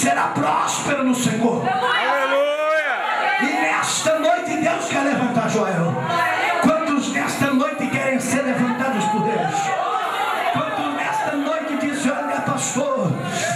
será próspero no Senhor. Aleluia! E nesta noite Deus quer levantar Joel. Quantos nesta noite querem ser levantados por Deus? Quantos nesta noite dizem: olha, pastor,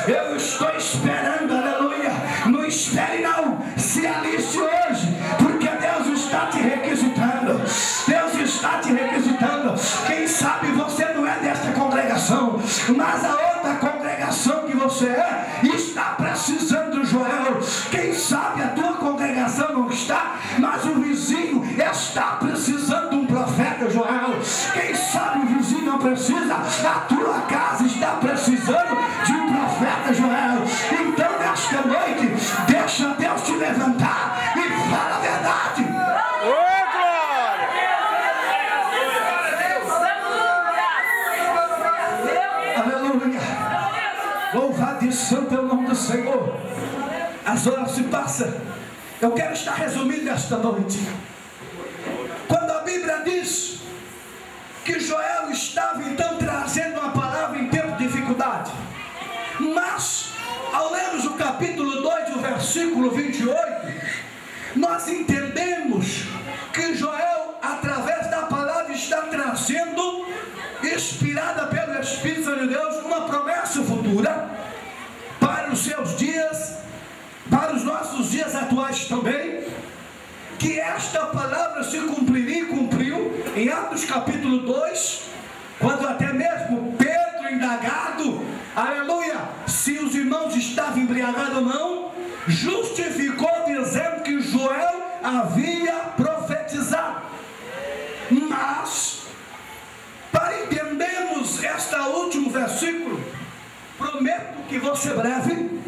eu estou esperando, aleluia. Não espere não, se aliste hoje, porque Deus está te requisitando. Deus está te requisitando. Quem sabe você não é desta congregação, mas a outra congregação que você é está precisando, Joel. Quem sabe a tua congregação não está, mas o vizinho está precisando de um profeta, Joel. Quem sabe o vizinho não precisa, a tua casa está precisando de um profeta, Joel. Então nesta noite, deixa Deus te levantar e fala a verdade. Aleluia. Louvado e santo é o nome do Senhor. As horas se passam. Eu quero estar resumindo esta noite. Quando a Bíblia diz que Joel estava então trazendo uma palavra em tempo de dificuldade, mas ao lermos o capítulo 2, o versículo 28, nós entendemos que Joel, através da palavra, está trazendo, inspirada pelo Espírito Santo de Deus, uma promessa futura para os seus dias, para os nossos dias atuais também, que esta palavra se cumpriria e cumpriu em Atos capítulo 2, quando até mesmo Pedro, indagado, aleluia, se os irmãos estavam embriagados ou não, justificou dizendo que Joel havia profetizado. Mas, para entendermos este último versículo, prometo que vou ser breve,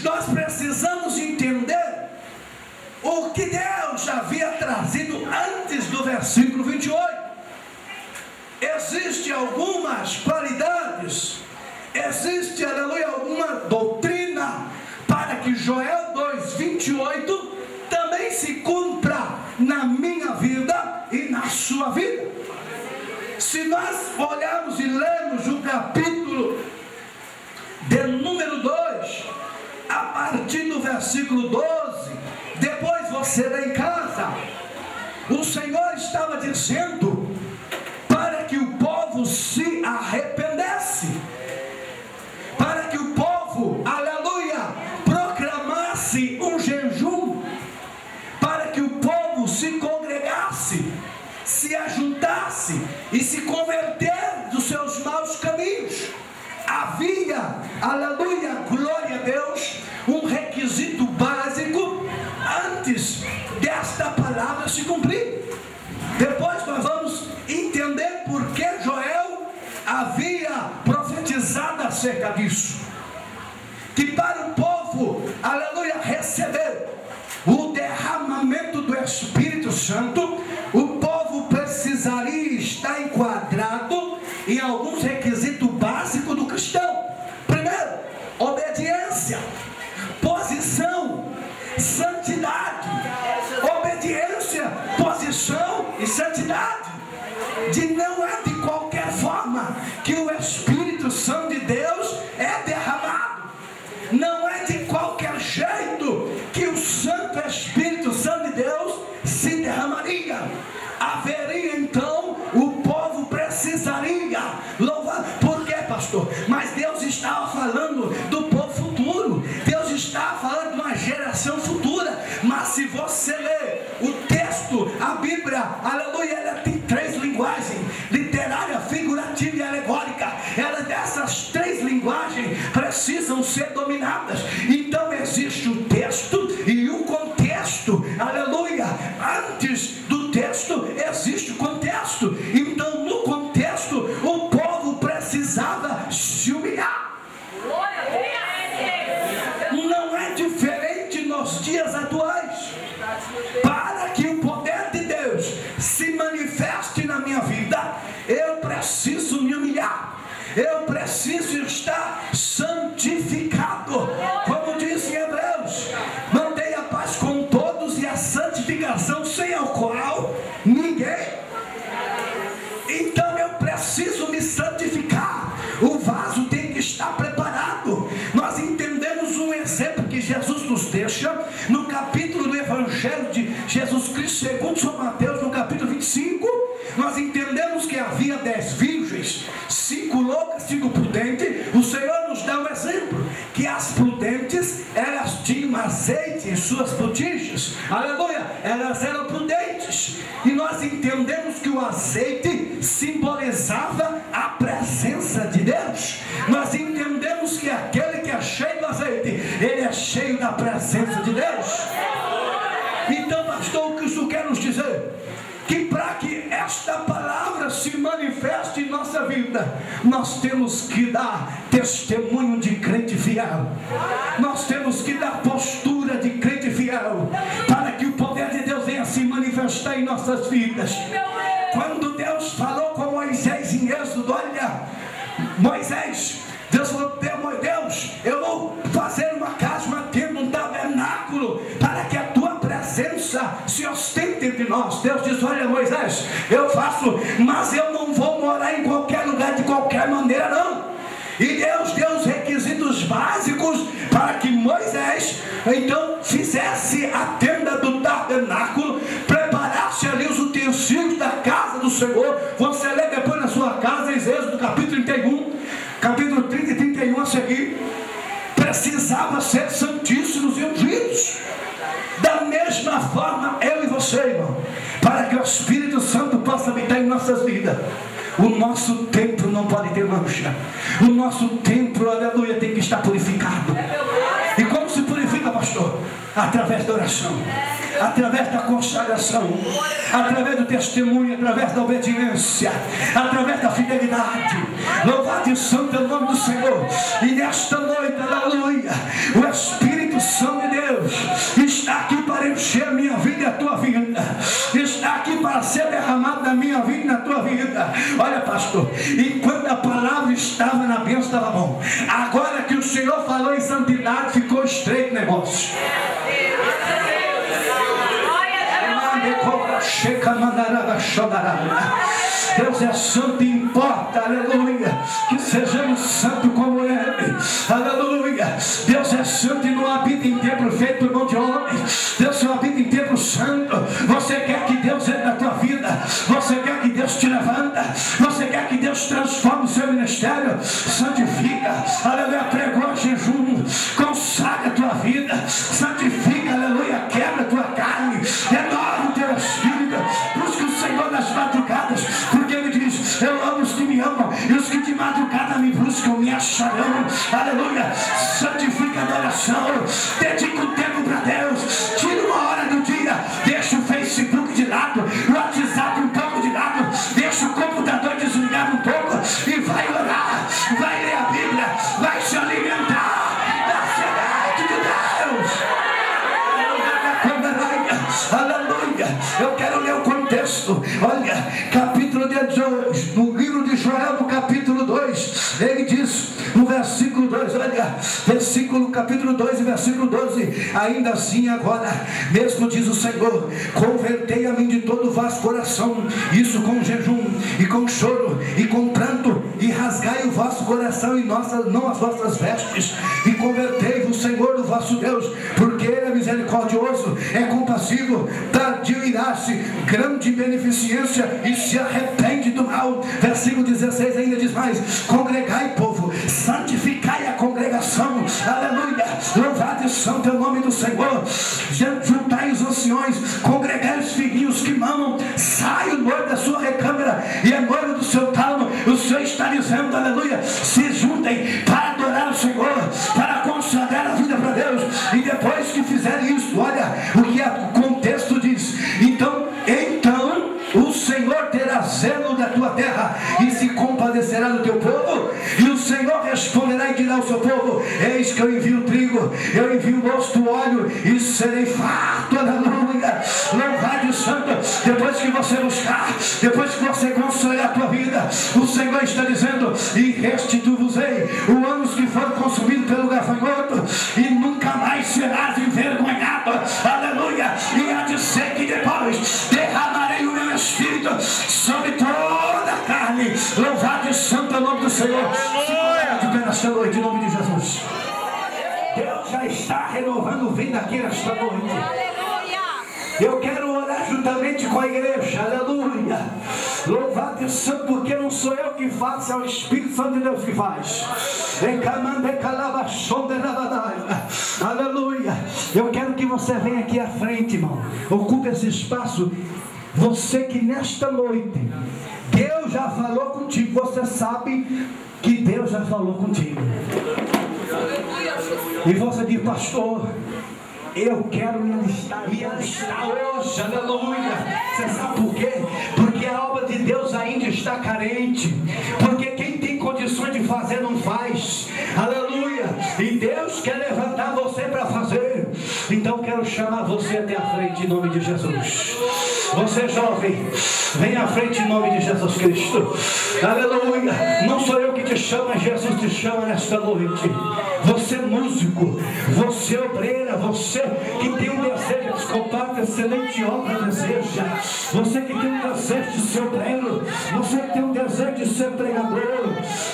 nós precisamos entender o que Deus havia trazido antes do versículo 28. Existem algumas qualidades, existe, aleluia, alguma doutrina para que Joel 2:28 também se cumpra na minha vida e na sua vida. Se nós olharmos e lermos o capítulo de número 2, a partir do versículo 12, depois você lê em casa, o Senhor estava dizendo para que o povo se arrependesse, para que o povo, aleluia, proclamasse um jejum, para que o povo se congregasse, se ajuntasse e se converter dos seus maus caminhos. Havia, aleluia, glória a Deus, um requisito básico antes desta palavra se cumprir. Depois nós vamos entender por que Joel havia profetizado acerca disso. Que para o povo, aleluia, receber o derramamento do Espírito Santo, o povo precisaria estar enquadrado em alguns requisitos básicos do cristão. Primeiro, obediência, posição, santidade. Obediência, posição e santidade. De não é de qualquer forma que o Espírito Santo de Deus é derramado. Não é de qualquer jeito que o Santo Espírito Santo de Deus se derramaria. Haveria então, o povo precisaria louvar. Por quê, pastor? Mas Deus estava falando do povo futuro. Deus estava falando de uma geração futura. Mas se você ler o texto, a Bíblia, aleluia, ela tem três linguagens: literária, figurativa e alegórica. Dessas três linguagens precisam ser dominadas. Então existe o texto e o contexto, aleluia. Antes do texto existe o contexto. Então no contexto o povo precisava se humilhar. Não é diferente nos dias atuais. Para que o poder de Deus se manifeste na minha vida, eu preciso me humilhar. Eu preciso estar santificado. Como diz em Hebreus: mandei a paz com todos e a santificação, sem a qual ninguém. Então eu preciso me santificar. O vaso tem que estar preparado. Nós entendemos nós entendemos que havia 10 virgens, 5 loucas, 5 prudentes. O Senhor nos dá um exemplo, que as prudentes, elas tinham azeite em suas botijas, aleluia, elas eram prudentes, e nós entendemos que o azeite simbolizava a presença de Deus. Nós entendemos que aquele que é cheio do azeite, ele é cheio da presença de Deus. Então, pastor, o que isso quer nos dizer? Que para que esta palavra se manifeste em nossa vida, nós temos que dar testemunho de crente fiel. Nós temos que dar postura de crente fiel, para que o poder de Deus venha se manifestar em nossas vidas. Quando Deus falou com Moisés em Êxodo, olha, Moisés, Deus falou: Deus, eu vou fazer uma casa, uma tenda, um tabernáculo, para que a tua presença se ostente entre nós. Deus diz: olha, Moisés, eu faço, mas eu não vou morar em qualquer lugar, de qualquer maneira, não. E Deus deu os requisitos básicos para que Moisés então fizesse a tenda do tabernáculo, preparasse ali os utensílios da casa do Senhor. Você lê depois na sua casa, Êxodo capítulo 31, capítulo 30 e 31 a seguir. Precisava ser santíssimos e ungidos. Da mesma forma, eu e você, irmão, para que o Espírito Santo possa habitar em nossas vidas. O nosso templo não pode ter mancha. O nosso templo, aleluia, tem que estar purificado. E como se purifica, pastor? Através da oração, através da consagração, através do testemunho, através da obediência, através da fidelidade. Louvado e santo é o nome do Senhor. E nesta noite, aleluia, o Espírito Santo de Deus está aqui para encher a minha vida e a tua vida. Está aqui para ser derramado na minha vida e na tua vida. Olha, pastor, enquanto a palavra estava na bênção, estava bom. Agora que o Senhor falou em santidade, ficou estreito o negócio. Deus é santo e importa, aleluia, que sejamos santos como Ele, aleluia. Deus é santo e não habita em templo feito por mão de homem. Deus só habita em templo santo. Você quer que Deus entre na tua vida? Você quer que Deus te levanta? Você quer que Deus transforme o seu ministério? Santifica, aleluia, pregou jejum, consagra a tua vida, santifica, aleluia, quebra a tua carne, renova o teu espírito. Busca o Senhor nas madrugadas, porque Ele diz: eu amo os que me amam, e os que de madrugada me buscam me acharão. Aleluia. Santifica a adoração, dedica o tempo para Deus, tira uma hora do dia, deixa o Facebook de lado, o WhatsApp um pouco de lado, deixa o computador desligado um pouco e vai orar, vai ler a Bíblia, vai se alimentar da semente de Deus. Aleluia. Eu quero ler o contexto. Olha, capítulo 2, no livro de Joel, no capítulo 2, ele diz no versículo 2, olha, capítulo 2 e versículo 12: ainda assim agora, mesmo diz o Senhor, convertei a mim de todo o vosso coração, isso com jejum e com choro e com pranto, e rasgai o vosso coração e não as vossas vestes, e convertei-vos, Senhor, o vosso Deus, porque Ele é misericordioso, é compassivo, tardio irá-se, grande beneficência, e se arrepende do mal. Versículo 16 ainda diz mais: congregai, povo, santificai a congregação, aleluia, louvado e santo é o nome do Senhor. Juntai os anciões, congregai os filhinhos que mamam, sai o noivo da sua recâmara e a noiva do seu tálamo. O Senhor está dizendo, aleluia, se juntem para adorar o Senhor, para consagrar a vida para Deus. E depois que fizerem isso, olha o que o contexto diz: então o Senhor terá zelo da tua terra e se compadecerá do teu povo, e o Senhor responderá e dirá ao seu povo: eis que eu envio o trigo, eu envio o mosto, o óleo, e serei farto. Aleluia, louvado e santo. Depois que você buscar, depois que você consagrar a tua vida, o Senhor está dizendo: e restituo-vos-ei os anos que foram consumidos pelo gafanhoto, e nunca mais serás envergonhado. Aleluia. E há de ser que depois derramarei o meu Espírito sobre toda a carne. Louvado e santo é o nome do Senhor. Se de pé nesta noite, em nome de Jesus. Deus já está renovando vida aqui nesta noite. Eu quero orar juntamente com a igreja, aleluia. Louvado e santo, porque não sou eu que faço, é o Espírito Santo de Deus que faz. Aleluia. Eu quero que você venha aqui à frente, irmão. Ocupe esse espaço. Você que nesta noite Deus já falou contigo, você sabe que Deus já falou contigo. E você diz: pastor, eu quero me alistar hoje, aleluia. Você sabe por quê? Porque a obra de Deus ainda está carente. Porque quem tem condições de fazer não faz, aleluia. E Deus quer levantar você para fazer. Então quero chamar você até a frente em nome de Jesus. Você jovem, vem à frente em nome de Jesus Cristo, aleluia. Não sou eu que te chamo, mas Jesus te chama nesta noite. Você músico, você obreira, você que tem um desejo de comprar excelente obra, deseja. Você que tem um desejo de ser obreiro, você que tem um desejo de ser pregador,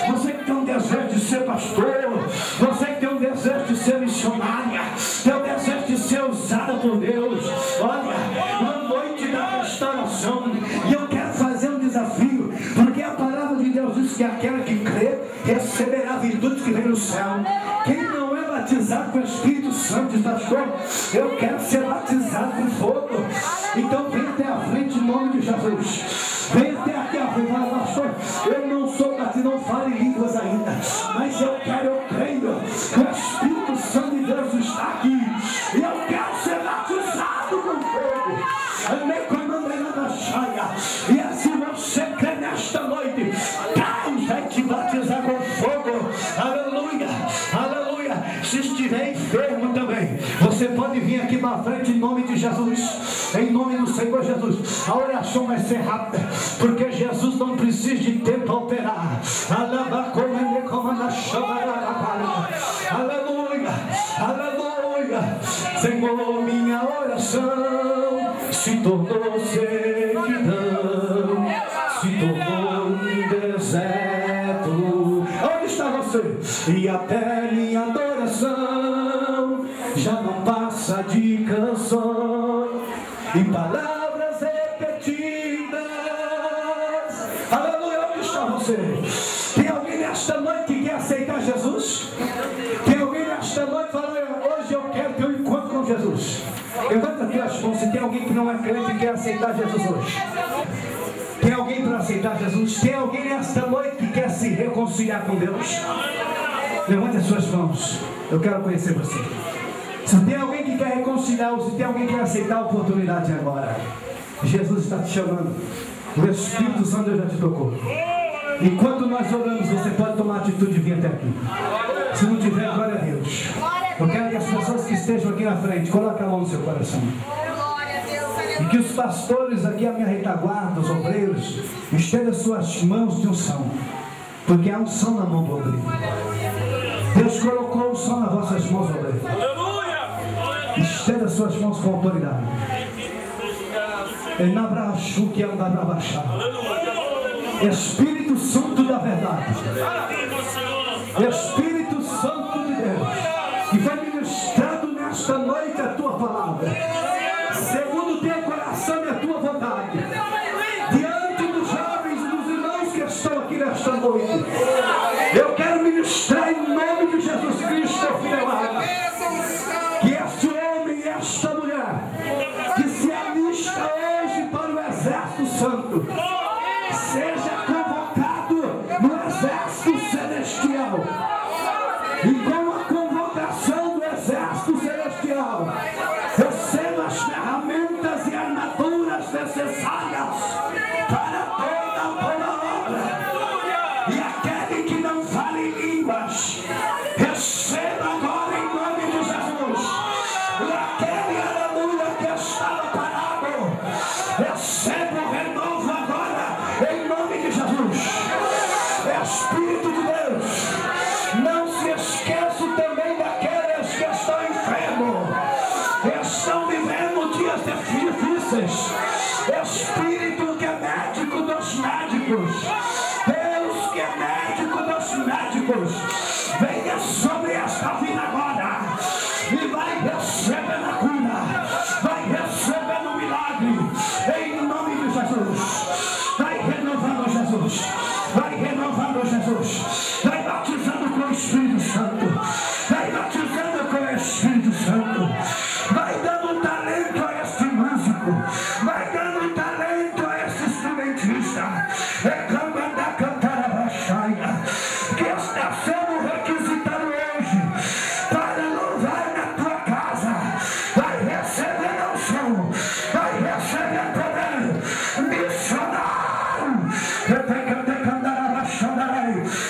você que tem um desejo de ser pastor, você que tem um desejo de ser missionária, tem um desejo de ser usada por Deus. Olha, uma noite da restauração, e eu quero fazer um desafio, porque a palavra de Deus diz que aquela que crê receberá a virtude que vem do céu. Quem não é batizado com o Espírito Santo diz: pastor, eu quero ser batizado com fogo. Então vem até a frente em nome de Jesus. Vem até aqui a frente e fala: pastor, eu não sou batizado, não falo em línguas ainda, mas eu creio que o Espírito Santo de Deus está aqui, e eu quero ser batizado com fogo. E assim você crê nesta noite, Deus vai te batizar com fogo, aleluia, aleluia. Se estiver enfermo também, você pode vir aqui para frente em nome de Jesus, em nome do Senhor Jesus. A oração vai ser rápida, porque Jesus não precisa de tempo para operar. Aleluia, aleluia. Senhor, minha oração se tornou sequidão, se tornou um deserto. Onde está você? E até minha adoração já não passa de canções e palavras repetidas. Aleluia, onde está você? Tem alguém nesta noite que quer aceitar Jesus? Tem alguém nesta noite falando: hoje eu quero ter um encontro com Jesus? Levanta aqui as mãos se tem alguém que não é crente e quer aceitar Jesus hoje. Tem alguém para aceitar Jesus? Tem alguém nesta noite que quer se reconciliar com Deus? Levante as suas mãos, eu quero conhecer você. Se tem alguém que quer reconciliar, ou se tem alguém que quer aceitar a oportunidade agora, Jesus está te chamando. O Espírito Santo já te tocou. Enquanto nós oramos, você pode tomar a atitude de vir até aqui. Se não tiver, glória a Deus. Eu quero que as pessoas que estejam aqui na frente coloquem a mão no seu coração. E que os pastores aqui à minha retaguarda, os obreiros, estendam suas mãos de unção. Porque há unção na mão do obreiro. Deus colocou unção nas vossas mãos, obreiro. Estenda suas mãos com autoridade. Espírito Santo da verdade, Espírito Santo de Deus, que vai ministrando nesta noite a tua palavra, segundo o teu coração e a tua vontade, diante dos jovens e dos irmãos que estão aqui nesta noite. Eu quero ministrar em nome de Jesus Cristo, filho amado, que este homem e esta mulher que se alista hoje para o exército santo seja convocado no exército celestial, e com a convocação do exército celestial receba as ferramentas e armaduras necessárias para toda a boa obra. E aquele que não fala em línguas, receba agora em nome de Jesus. E aquele, aleluia, que estava parado, receba o renovo agora em nome de Jesus. Espírito de Deus, não se esqueça também daqueles que estão enfermos, estão vivendo dias difíceis. Espírito que é médico dos médicos, Deus que é médico dos médicos, venha sobre esta vida agora e vai recebendo a cura, vai recebendo o milagre em nome de Jesus. Vai renovando Jesus. Vai batizando com o Espírito Santo. Vai batizando com o Espírito Santo. Vai dando talento a este músico. Vai dando talento a este instrumentista. Que está sendo requisitado hoje para louvar na tua casa. Vai receber a unção. Vai receber poder missionário.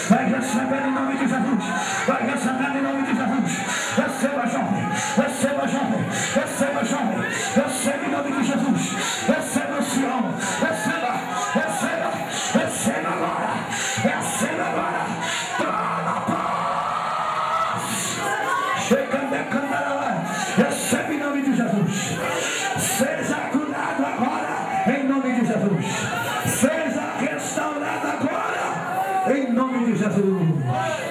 Vai receber em nome de Jesus. Vai receber em nome de Jesus. Receba, jovem. Receba, jovem. Receba, jovem. Receba em nome de Jesus. Receba, Sião. Receba. Receba. Receba agora. Receba agora. Toma paz. Chegando a cantar. Receba em nome de Jesus. Seja curado agora em nome de Jesus. Seja restaurado agora em nome de Jesus.